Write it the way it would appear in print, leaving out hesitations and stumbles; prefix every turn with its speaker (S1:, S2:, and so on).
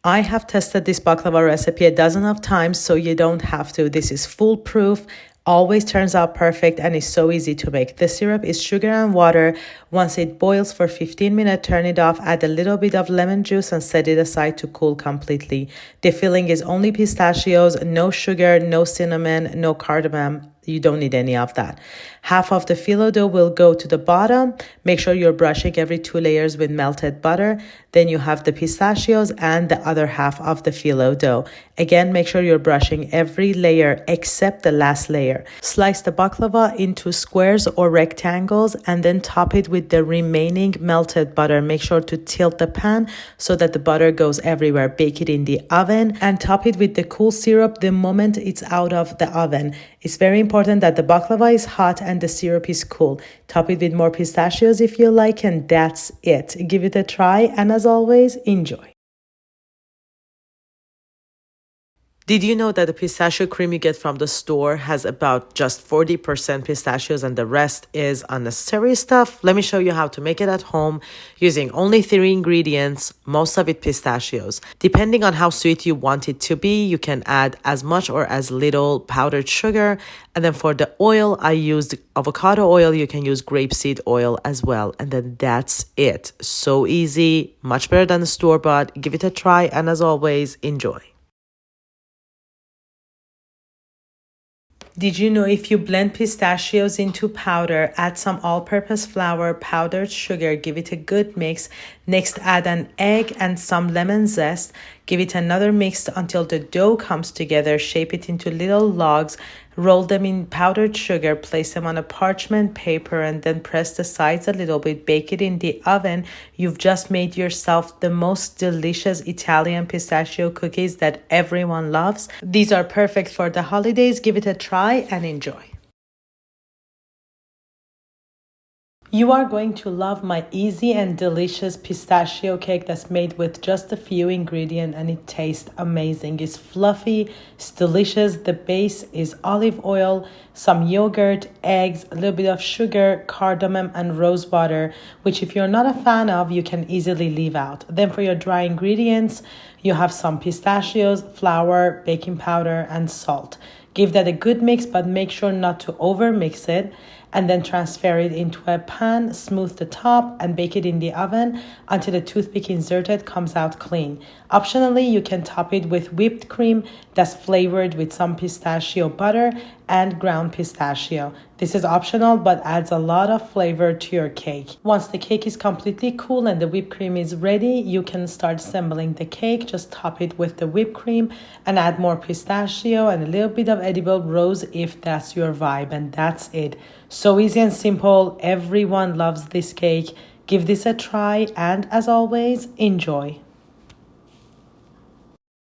S1: I have tested this baklava recipe a dozen of times, so you don't have to. This is foolproof. Always turns out perfect and is so easy to make. The syrup is sugar and water. Once it boils for 15 minutes, turn it off, add a little bit of lemon juice and set it aside to cool completely. The filling is only pistachios, no sugar, no cinnamon, no cardamom. You don't need any of that. Half of the phyllo dough will go to the bottom. Make sure you're brushing every 2 layers with melted butter. Then you have the pistachios and the other half of the phyllo dough. Again, make sure you're brushing every layer except the last layer. Slice the baklava into squares or rectangles and then top it with the remaining melted butter. Make sure to tilt the pan so that the butter goes everywhere. Bake it in the oven and top it with the cool syrup the moment it's out of the oven. It's very important that the baklava is hot and the syrup is cool. Top it with more pistachios if you like, and that's it. Give it a try, and as always, enjoy. Did you know that the pistachio cream you get from the store has about just 40% pistachios and the rest is unnecessary stuff? Let me show you how to make it at home using only 3 ingredients, most of it pistachios. Depending on how sweet you want it to be, you can add as much or as little powdered sugar. And then for the oil, I used avocado oil. You can use grapeseed oil as well. And then that's it. So easy, much better than the store-bought. Give it a try, and as always, enjoy. Did you know if you blend pistachios into powder, add some all-purpose flour, powdered sugar, give it a good mix. Next, add an egg and some lemon zest. Give it another mix until the dough comes together. Shape it into little logs. Roll them in powdered sugar, place them on a parchment paper, and then press the sides a little bit. Bake it in the oven. You've just made yourself the most delicious Italian pistachio cookies that everyone loves. These are perfect for the holidays. Give it a try and enjoy. You are going to love my easy and delicious pistachio cake that's made with just a few ingredients, and it tastes amazing. It's fluffy, it's delicious. The base is olive oil, some yogurt, eggs, a little bit of sugar, cardamom, and rose water, which if you're not a fan of, you can easily leave out. Then for your dry ingredients, you have some pistachios, flour, baking powder, and salt. Give that a good mix, but make sure not to over mix it, and then transfer it into a pan, smooth the top, and bake it in the oven until the toothpick inserted comes out clean. Optionally, you can top it with whipped cream that's flavored with some pistachio butter and ground pistachio. This is optional but adds a lot of flavor to your cake. Once the cake is completely cool and the whipped cream is ready, you can start assembling the cake. Just top it with the whipped cream and add more pistachio and a little bit of edible rose if that's your vibe, and that's it. So easy and simple. Everyone loves this cake. Give this a try, and as always, enjoy.